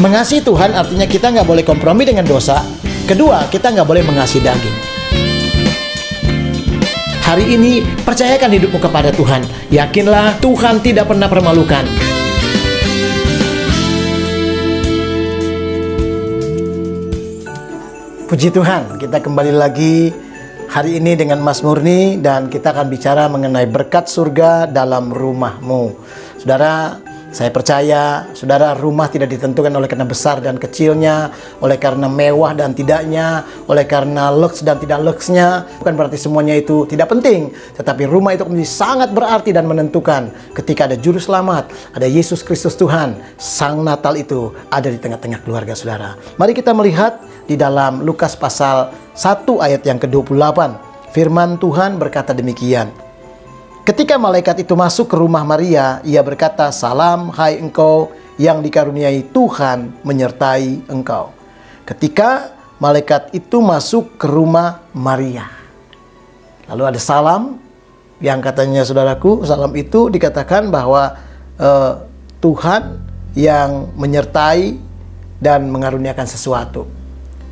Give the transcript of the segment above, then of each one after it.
Mengasihi Tuhan artinya kita nggak boleh kompromi dengan dosa. Kedua, kita nggak boleh mengasihi daging. Hari ini, percayakan hidupmu kepada Tuhan. Yakinlah Tuhan tidak pernah permalukan. Puji Tuhan, kita kembali lagi hari ini dengan Mas Murni, dan kita akan bicara mengenai berkat surga dalam rumahmu. Saudara, saya percaya saudara, rumah tidak ditentukan oleh karena besar dan kecilnya, oleh karena mewah dan tidaknya, oleh karena lux dan tidak luxnya. Bukan berarti semuanya itu tidak penting, tetapi rumah itu menjadi sangat berarti dan menentukan ketika ada juru selamat, ada Yesus Kristus Tuhan. Sang Natal itu ada di tengah-tengah keluarga saudara. Mari kita melihat di dalam Lukas pasal 1 ayat yang ke-28. Firman Tuhan berkata demikian. Ketika malaikat itu masuk ke rumah Maria, ia berkata, "Salam, hai engkau yang dikaruniai Tuhan menyertai engkau." Ketika malaikat itu masuk ke rumah Maria, lalu ada salam yang katanya, saudaraku, salam itu dikatakan bahwa Tuhan yang menyertai dan mengaruniakan sesuatu.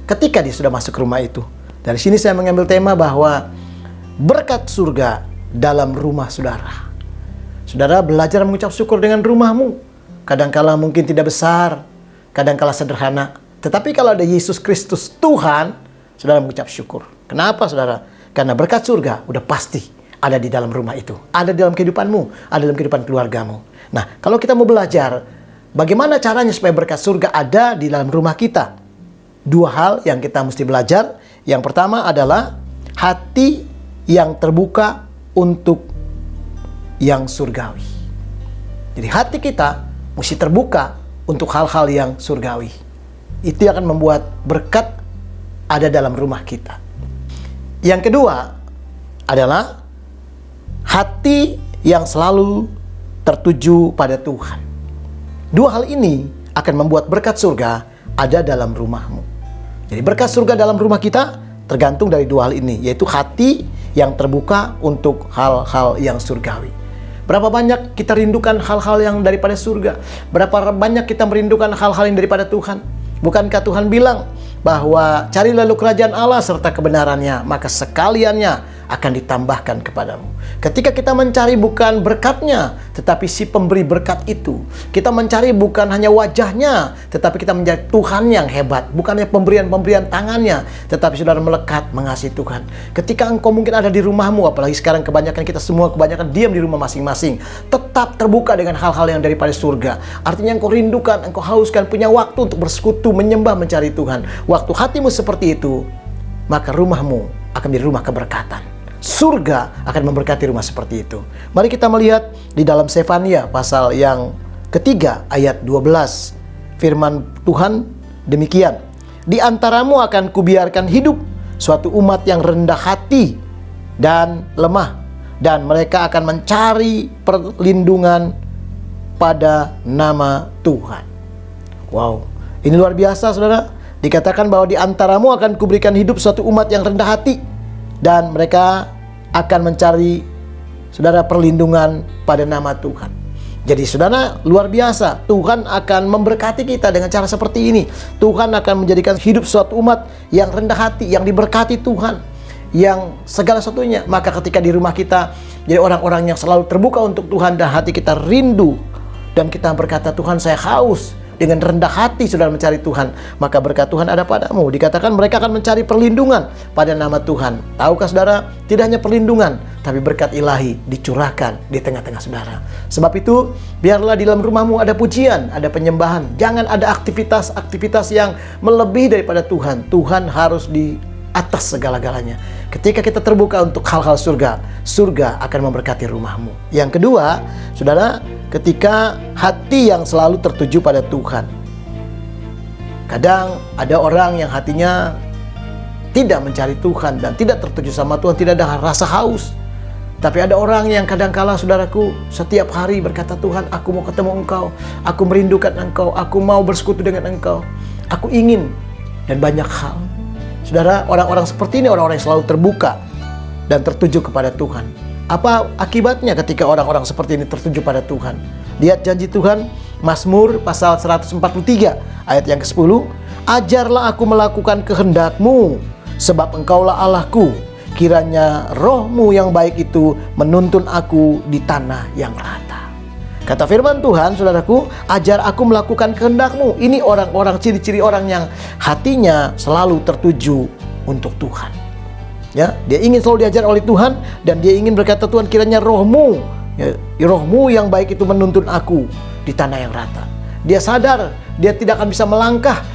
Ketika dia sudah masuk ke rumah itu, dari sini saya mengambil tema bahwa berkat surga dalam rumah saudara. Saudara belajar mengucap syukur dengan rumahmu. Kadangkala mungkin tidak besar, kadangkala sederhana, tetapi kalau ada Yesus Kristus Tuhan, saudara mengucap syukur. Kenapa saudara? Karena berkat surga udah pasti ada di dalam rumah itu, ada di dalam kehidupanmu, ada dalam kehidupan keluargamu. Nah, kalau kita mau belajar bagaimana caranya supaya berkat surga ada di dalam rumah kita, dua hal yang kita mesti belajar. Yang pertama adalah hati yang terbuka untuk yang surgawi. Jadi hati kita mesti terbuka untuk hal-hal yang surgawi. Itu akan membuat berkat ada dalam rumah kita. Yang kedua adalah hati yang selalu tertuju pada Tuhan. Dua hal ini akan membuat berkat surga ada dalam rumahmu. Jadi berkat surga dalam rumah kita tergantung dari dua hal ini, yaitu hati yang terbuka untuk hal-hal yang surgawi. Berapa banyak kita rindukan hal-hal yang daripada surga? Berapa banyak kita merindukan hal-hal yang daripada Tuhan? Bukankah Tuhan bilang bahwa carilah dulu kerajaan Allah serta kebenarannya, maka sekaliannya akan ditambahkan kepadamu. Ketika kita mencari bukan berkatnya, tetapi si pemberi berkat itu. Kita mencari bukan hanya wajahnya, tetapi kita mencari Tuhan yang hebat. Bukannya pemberian-pemberian tangannya, tetapi saudara melekat mengasihi Tuhan. Ketika engkau mungkin ada di rumahmu, apalagi sekarang kebanyakan kita semua kebanyakan diam di rumah masing-masing, tetap terbuka dengan hal-hal yang daripada surga. Artinya engkau rindukan, engkau hauskan, punya waktu untuk bersekutu, menyembah, mencari Tuhan. Waktu hatimu seperti itu, maka rumahmu akan menjadi rumah keberkatan. Surga akan memberkati rumah seperti itu. Mari kita melihat di dalam Sefania pasal yang ketiga ayat 12. Firman Tuhan demikian. Di antaramu akan kubiarkan hidup suatu umat yang rendah hati dan lemah, dan mereka akan mencari perlindungan pada nama Tuhan. Wow, ini luar biasa saudara. Dikatakan bahwa di antaramu akan kuberikan hidup suatu umat yang rendah hati, dan mereka akan mencari saudara perlindungan pada nama Tuhan. Jadi saudara, luar biasa. Tuhan akan memberkati kita dengan cara seperti ini. Tuhan akan menjadikan hidup suatu umat yang rendah hati, yang diberkati Tuhan, yang segala satunya. Maka ketika di rumah kita jadi orang-orang yang selalu terbuka untuk Tuhan, dan hati kita rindu, dan kita berkata, Tuhan saya haus. Dengan rendah hati saudara mencari Tuhan, maka berkat Tuhan ada padamu. Dikatakan mereka akan mencari perlindungan pada nama Tuhan. Tahukah saudara, tidak hanya perlindungan, tapi berkat ilahi dicurahkan di tengah-tengah saudara. Sebab itu, biarlah di dalam rumahmu ada pujian, ada penyembahan. Jangan ada aktivitas-aktivitas yang melebihi daripada Tuhan. Tuhan harus di atas segala-galanya. Ketika kita terbuka untuk hal-hal surga, surga akan memberkati rumahmu. Yang kedua, saudara, ketika hati yang selalu tertuju pada Tuhan. Kadang ada orang yang hatinya tidak mencari Tuhan dan tidak tertuju sama Tuhan, tidak ada rasa haus. Tapi ada orang yang kadangkala saudaraku setiap hari berkata, Tuhan aku mau ketemu Engkau, aku merindukan Engkau, aku mau bersekutu dengan Engkau, aku ingin, dan banyak hal. Saudara, orang-orang seperti ini orang-orang yang selalu terbuka dan tertuju kepada Tuhan. Apa akibatnya ketika orang-orang seperti ini tertuju pada Tuhan? Lihat janji Tuhan Mazmur pasal 143 ayat yang ke-10. Ajarlah aku melakukan kehendak-Mu, sebab Engkaulah Allahku. Kiranya roh-Mu yang baik itu menuntun aku di tanah yang rata. Kata firman Tuhan, saudaraku, ajar aku melakukan kehendak-Mu. Ini orang-orang, ciri-ciri orang yang hatinya selalu tertuju untuk Tuhan. Ya, dia ingin selalu diajar oleh Tuhan, dan dia ingin berkata, Tuhan, kiranya roh-Mu, ya, roh-Mu yang baik itu menuntun aku di tanah yang rata. Dia sadar dia tidak akan bisa melangkah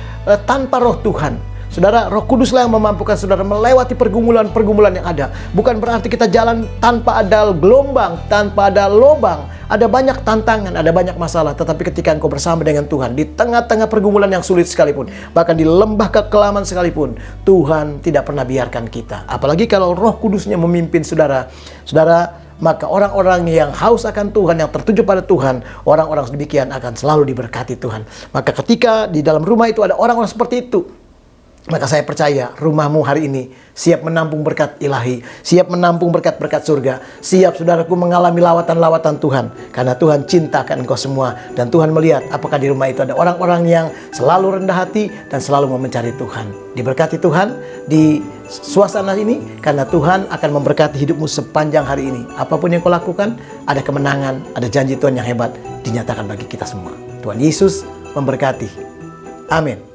tanpa roh Tuhan. Saudara, Roh Kuduslah yang memampukan saudara melewati pergumulan-pergumulan yang ada. Bukan berarti kita jalan tanpa ada gelombang, tanpa ada lubang. Ada banyak tantangan, ada banyak masalah. Tetapi ketika engkau bersama dengan Tuhan, di tengah-tengah pergumulan yang sulit sekalipun, bahkan di lembah kekelaman sekalipun, Tuhan tidak pernah biarkan kita. Apalagi kalau Roh Kudusnya memimpin saudara. Saudara, maka orang-orang yang haus akan Tuhan, yang tertuju pada Tuhan, orang-orang demikian akan selalu diberkati Tuhan. Maka ketika di dalam rumah itu ada orang-orang seperti itu, maka saya percaya rumahmu hari ini siap menampung berkat ilahi, siap menampung berkat-berkat surga, siap saudaraku mengalami lawatan-lawatan Tuhan. Karena Tuhan cintakan engkau semua, dan Tuhan melihat apakah di rumah itu ada orang-orang yang selalu rendah hati dan selalu mau mencari Tuhan. Diberkati Tuhan di suasana ini, karena Tuhan akan memberkati hidupmu sepanjang hari ini. Apapun yang kau lakukan, ada kemenangan, ada janji Tuhan yang hebat dinyatakan bagi kita semua. Tuhan Yesus memberkati. Amin.